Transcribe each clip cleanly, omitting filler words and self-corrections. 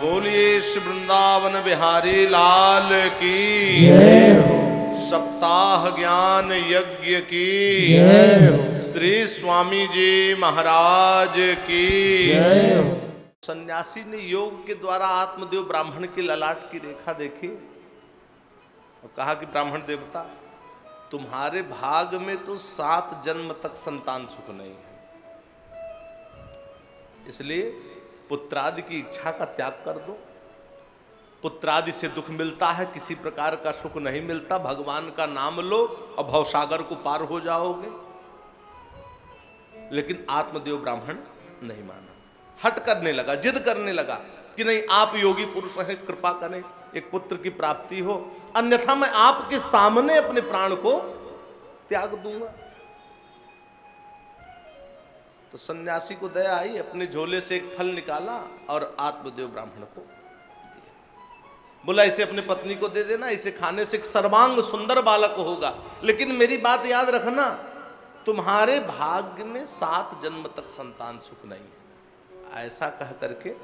बोलिए श्री वृंदावन बिहारी लाल की जय हो। सप्ताह ज्ञान यज्ञ की जय हो। श्री स्वामी जी महाराज की जय हो। सन्यासी ने योग के द्वारा आत्मदेव ब्राह्मण की ललाट की रेखा देखी और कहा कि ब्राह्मण देवता, तुम्हारे भाग में तो 7 जन्म तक संतान सुख नहीं है, इसलिए पुत्रादि की इच्छा का त्याग कर दो। पुत्रादि से दुख मिलता है, किसी प्रकार का सुख नहीं मिलता। भगवान का नाम लो और भवसागर को पार हो जाओगे। लेकिन आत्मदेव ब्राह्मण नहीं माना, हट करने लगा, जिद करने लगा कि नहीं, आप योगी पुरुष हैं, कृपा करें, एक पुत्र की प्राप्ति हो, अन्यथा मैं आपके सामने अपने प्राण को त्याग दूंगा। तो सन्यासी को दया आई, अपने झोले से एक फल निकाला और आत्मदेव ब्राह्मण को दिया। बोला इसे अपनी पत्नी को दे देना, इसे खाने से एक सर्वांग सुंदर बालक होगा, लेकिन मेरी बात याद रखना, तुम्हारे भाग्य में 7 जन्म तक संतान सुख नहीं है। ऐसा कह करके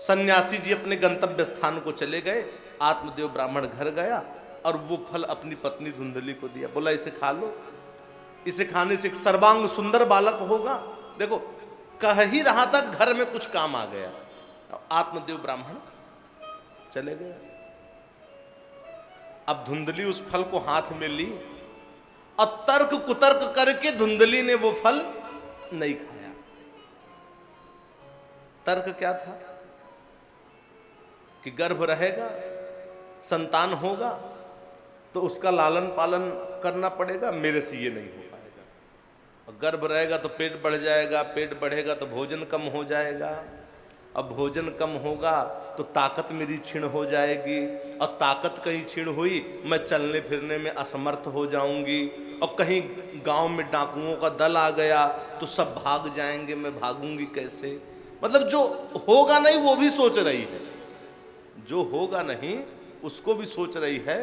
सन्यासी जी अपने गंतव्य स्थान को चले गए। आत्मदेव ब्राह्मण घर गया और वो फल अपनी पत्नी धुंधली को दिया। बोला इसे खा लो, इसे खाने से एक सर्वांग सुंदर बालक होगा। देखो, कह ही रहा था, घर में कुछ काम आ गया। आत्मदेव ब्राह्मण चले गए। अब धुंधली उस फल को हाथ में ली और तर्क कुतर्क करके धुंधली ने वो फल नहीं खाया। तर्क क्या था कि गर्भ रहेगा, संतान होगा तो उसका लालन पालन करना पड़ेगा, मेरे से ये नहीं हो पाएगा। और गर्भ रहेगा तो पेट बढ़ जाएगा, पेट बढ़ेगा तो भोजन कम हो जाएगा, अब भोजन कम होगा तो ताकत मेरी क्षीण हो जाएगी, और ताकत कहीं क्षीण हुई मैं चलने फिरने में असमर्थ हो जाऊंगी, और कहीं गांव में डाकुओं का दल आ गया तो सब भाग जाएंगे, मैं भागूंगी कैसे। मतलब जो होगा नहीं वो भी सोच रही है, जो होगा नहीं उसको भी सोच रही है।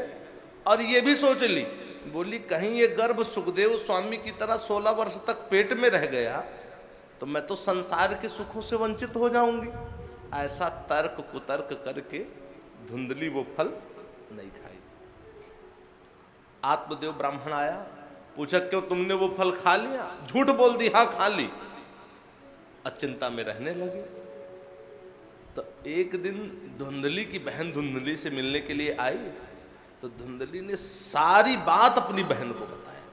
और ये भी सोच ली, बोली कहीं ये गर्भ सुखदेव स्वामी की तरह 16 वर्ष तक पेट में रह गया तो मैं तो संसार के सुखों से वंचित हो जाऊंगी। ऐसा तर्क कुतर्क करके धुंधली वो फल नहीं खाई। आत्मदेव ब्राह्मण आया, पूछा क्यों तुमने वो फल खा लिया? झूठ बोल दी, हाँ खा ली। अचिंता में रहने लगे। तो एक दिन धुंधली की बहन धुंधली से मिलने के लिए आई, तो धुंधली ने सारी बात अपनी बहन को बताया।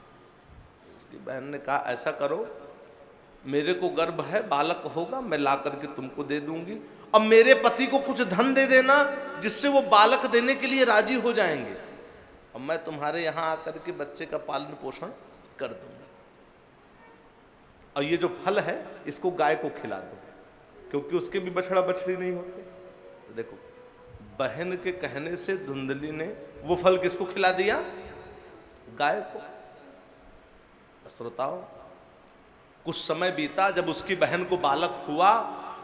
उसकी बहन ने कहा ऐसा करो, मेरे को गर्भ है, बालक होगा, मैं ला करके तुमको दे दूंगी, और मेरे पति को कुछ धन दे देना जिससे वो बालक देने के लिए राजी हो जाएंगे, और मैं तुम्हारे यहाँ आकर के बच्चे का पालन पोषण कर दूंगी। और ये जो फल है इसको गाय को खिला दो, क्योंकि उसके भी बछड़ा बछड़ी नहीं होते। तो देखो, बहन के कहने से धुंधली ने वो फल किसको खिला दिया? गाय को। श्रोताओ, कुछ समय बीता, जब उसकी बहन को बालक हुआ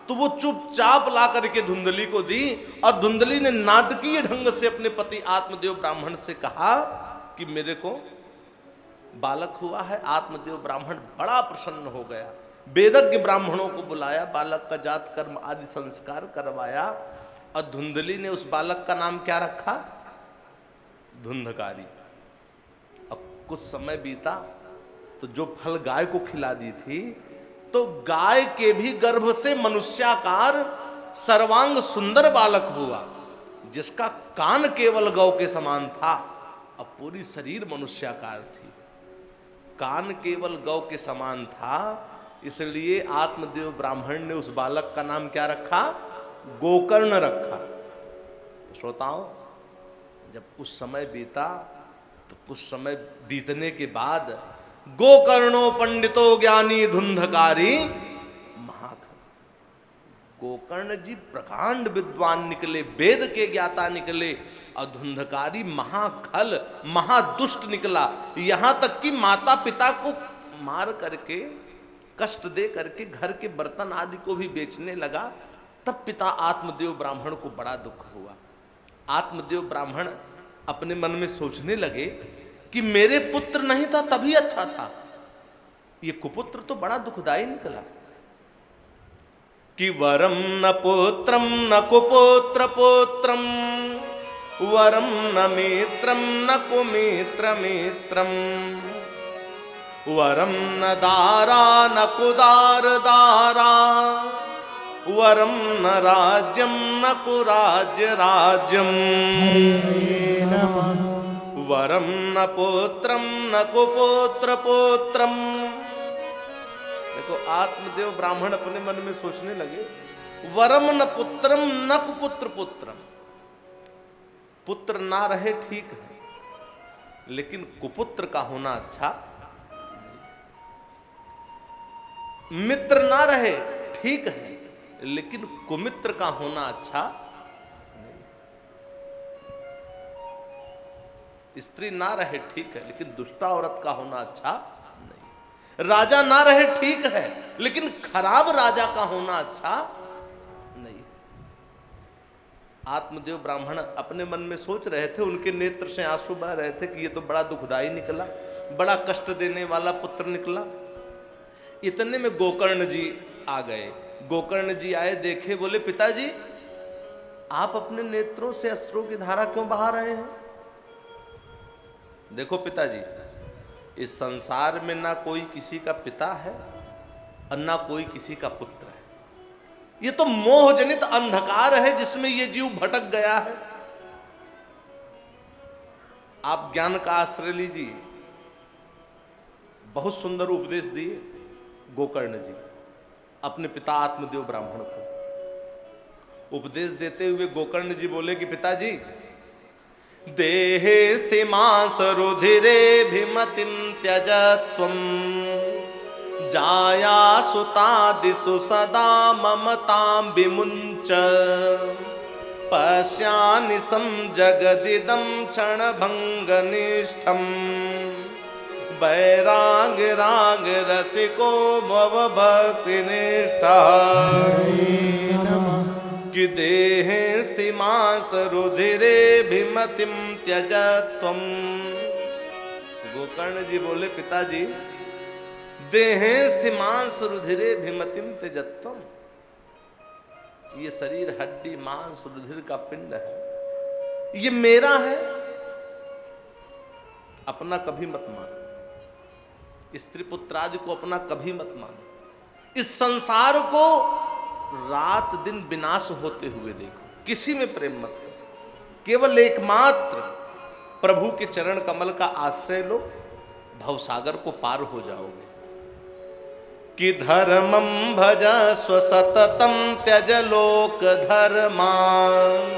तो वो चुपचाप ला करके धुंधली को दी, और धुंधली ने नाटकीय ढंग से अपने पति आत्मदेव ब्राह्मण से कहा कि मेरे को बालक हुआ है। आत्मदेव ब्राह्मण बड़ा प्रसन्न हो गया, वेदज्ञ ब्राह्मणों को बुलाया, बालक का जात कर्म आदि संस्कार करवाया, और धुंधली ने उस बालक का नाम क्या रखा? धुंधकारी। अब कुछ समय बीता तो जो फल गाय को खिला दी थी, तो गाय के भी गर्भ से मनुष्याकार सर्वांग सुंदर बालक हुआ, जिसका कान केवल गौ के समान था और पूरी शरीर मनुष्याकार थी। कान केवल गौ के समान था, इसलिए आत्मदेव ब्राह्मण ने उस बालक का नाम क्या रखा? गोकर्ण रखा। तो श्रोताओं, जब कुछ समय बीता तो कुछ समय बीतने के बाद गोकर्णो पंडितो ज्ञानी धुंधकारी महाखल। गोकर्ण जी प्रकांड विद्वान निकले, वेद के ज्ञाता निकले, और धुंधकारी महाखल महादुष्ट निकला। यहां तक कि माता पिता को मार करके, कष्ट दे करके घर के बर्तन आदि को भी बेचने लगा। तब पिता आत्मदेव ब्राह्मण को बड़ा दुख हुआ। आत्मदेव ब्राह्मण अपने मन में सोचने लगे कि मेरे पुत्र नहीं था तभी अच्छा था, ये कुपुत्र तो बड़ा दुखदाई निकला। कि वरम न पुत्रम न कुपुत्र पुत्रम, वरम न मित्रम न कुमित्र मित्रम, वरम न दारा न कुदार दारा, वरम न राज्यम न कुराज्य राज्यम, हरे नमः। वरम न पुत्रम न कुपुत्र पुत्रम। देखो आत्मदेव ब्राह्मण अपने मन में सोचने लगे, वरम न पुत्रम न कुपुत्र पुत्रम। पुत्र ना रहे ठीक है, लेकिन कुपुत्र का होना अच्छा। मित्र ना रहे ठीक है, लेकिन कुमित्र का होना अच्छा। स्त्री ना रहे ठीक है, लेकिन दुष्टा औरत का होना अच्छा नहीं। राजा ना रहे ठीक है, लेकिन खराब राजा का होना अच्छा नहीं। आत्मदेव ब्राह्मण अपने मन में सोच रहे थे, उनके नेत्र से आंसू बह रहे थे कि ये तो बड़ा दुखदाई निकला, बड़ा कष्ट देने वाला पुत्र निकला। इतने में गोकर्ण जी आ गए। गोकर्ण जी आए, देखे, बोले पिताजी आप अपने नेत्रों से अश्रु की धारा क्यों बहा रहे हैं? देखो पिताजी, इस संसार में ना कोई किसी का पिता है और ना कोई किसी का पुत्र है। ये तो मोहजनित अंधकार है जिसमें ये जीव भटक गया है। आप ज्ञान का आश्रय लीजिए। बहुत सुंदर उपदेश दिए गोकर्ण जी अपने पिता आत्मदेव ब्राह्मण को। उपदेश देते हुए गोकर्ण जी बोले कि पिताजी, देहे स्थिमांस रुधिरे भिमतिम त्यजत्वं, जाया सुतादिषु सदा ममतां विमुञ्च, पश्यानिशं जगदिदं क्षणभङ्गनिष्ठं, वैराग राग रसिको भव भक्तिनिष्ठा। कि देहे स्थिमांस रुधिरे भिमतिम त्यजत्वं। गोकर्ण जी बोले पिताजी, देहे स्थिमांस रुधिरे भिमतिम त्यजत्वं, ये शरीर हड्डी मांस रुधिर का पिंड है, ये मेरा है, अपना कभी मत मानो। स्त्री पुत्र आदि को अपना कभी मत मानो। इस संसार को रात दिन विनाश होते हुए देखो, किसी में प्रेम मत करो। केवल एकमात्र प्रभु के चरण कमल का आश्रय लो, भवसागर को पार हो जाओगे। कि धर्मं भजस्व सततं त्यज लोक धर्मान्,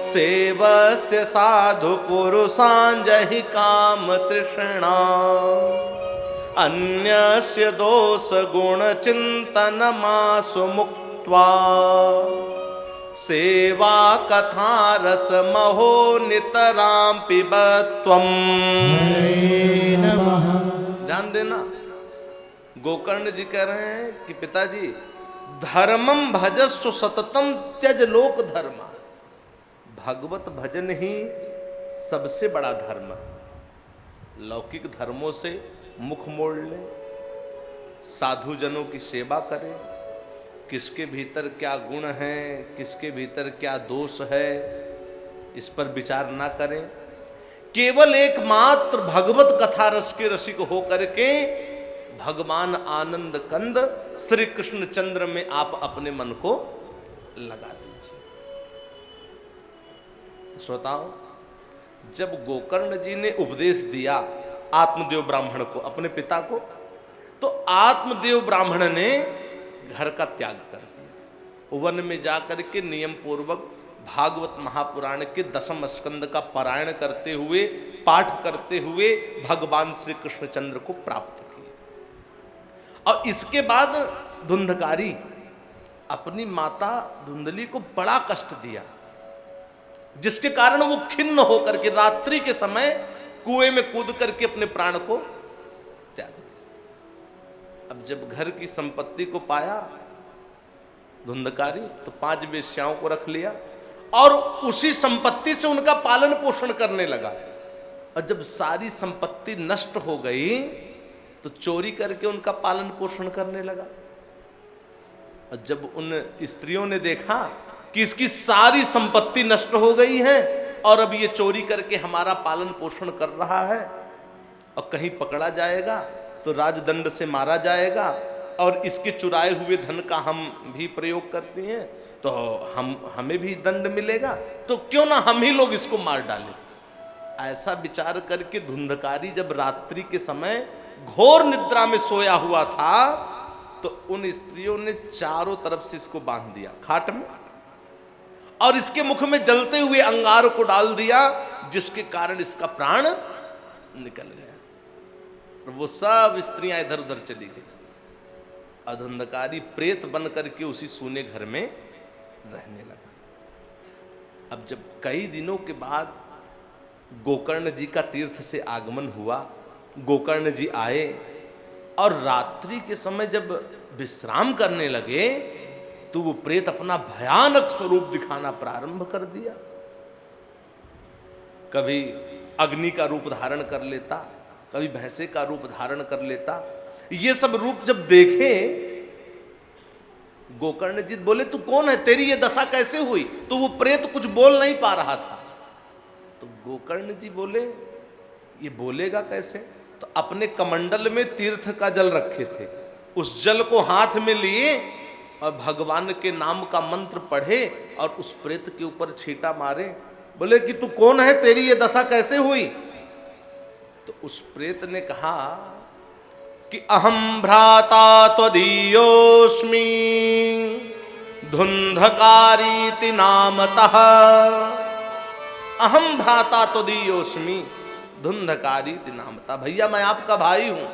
सेवस्य साधु पुरुषान् जहि काम तृष्णा, अन्यस्य दोष गुण चिंतन मासु मुक्त्वा, सेवा कथा रस महो नितराम पिबत्वम्। ध्यान देना, गोकर्ण जी कह रहे हैं कि पिताजी, धर्मम भजस्व सततम त्यज लोक धर्म। भगवत भजन ही सबसे बड़ा धर्म है। लौकिक धर्मों से मुख मोड़ ले, साधु जनों की सेवा करें, किसके भीतर क्या गुण है, किसके भीतर क्या दोष है, इस पर विचार ना करें। केवल एकमात्र भगवत कथा रस के रसिक हो करके भगवान आनंद कंद श्री कृष्ण चंद्र में आप अपने मन को लगा दीजिए। श्रोताओं, जब गोकर्ण जी ने उपदेश दिया आत्मदेव ब्राह्मण को, अपने पिता को, तो आत्मदेव ब्राह्मण ने घर का त्याग कर दिया। वन में जाकर के नियम पूर्वक भागवत महापुराण के 10वें स्कंद का पारायण करते हुए, पाठ करते हुए भगवान श्री कृष्णचंद्र को प्राप्त किया। और इसके बाद धुंधकारी अपनी माता धुंधली को बड़ा कष्ट दिया, जिसके कारण वो खिन्न होकर के रात्रि के समय कुएं में कूद करके अपने प्राण को त्याग दिया। अब जब घर की संपत्ति को पाया धुंधकारी, तो 5 वेश्याओं को रख लिया और उसी संपत्ति से उनका पालन पोषण करने लगा। और जब सारी संपत्ति नष्ट हो गई तो चोरी करके उनका पालन पोषण करने लगा। और जब उन स्त्रियों ने देखा कि इसकी सारी संपत्ति नष्ट हो गई है और अब ये चोरी करके हमारा पालन पोषण कर रहा है और कहीं पकड़ा जाएगा तो राजदंड से मारा जाएगा और इसके चुराए हुए धन का हम भी प्रयोग करते हैं तो हमें भी दंड मिलेगा, तो क्यों ना हम ही लोग इसको मार डालें। ऐसा विचार करके धुंधकारी जब रात्रि के समय घोर निद्रा में सोया हुआ था तो उन स्त्रियों ने चारों तरफ से इसको बांध दिया खाट में और इसके मुख में जलते हुए अंगार को डाल दिया, जिसके कारण इसका प्राण निकल गया। वो सब स्त्रियां इधर उधर चली गई। धुंधकारी प्रेत बन करके उसी सूने घर में रहने लगा। अब जब कई दिनों के बाद गोकर्ण जी का तीर्थ से आगमन हुआ, गोकर्ण जी आए और रात्रि के समय जब विश्राम करने लगे तो वो प्रेत अपना भयानक स्वरूप दिखाना प्रारंभ कर दिया। कभी अग्नि का रूप धारण कर लेता, कभी भैंसे का रूप धारण कर लेता। ये सब रूप जब देखे गोकर्ण जी बोले तू कौन है, तेरी ये दशा कैसे हुई? तो वो प्रेत कुछ बोल नहीं पा रहा था। तो गोकर्ण जी बोले ये बोलेगा कैसे? तो अपने कमंडल में तीर्थ का जल रखे थे, उस जल को हाथ में लिए और भगवान के नाम का मंत्र पढ़े और उस प्रेत के ऊपर छींटा मारे। बोले कि तू कौन है, तेरी ये दशा कैसे हुई? तो उस प्रेत ने कहा कि अहम भ्राता त्वदीयोस्मि धुंधकारीति नामतः। अहम भ्राता त्वदीयोस्मि धुंधकारीति नामतः। भैया मैं आपका भाई हूं।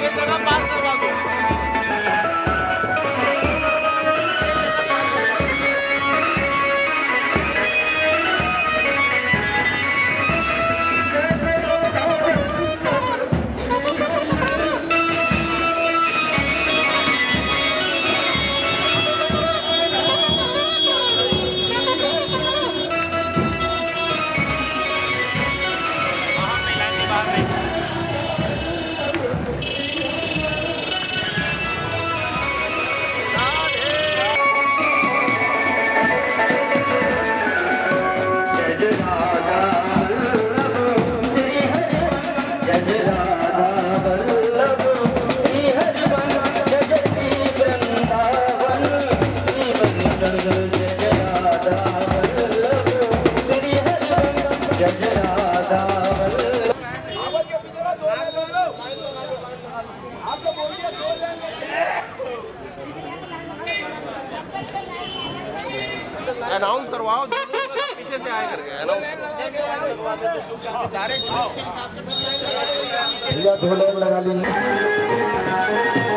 ये जगह पार करवा दो। अनाउंस करवाओ पीछे से आए करके भैया ढोलक लगा लीजिए।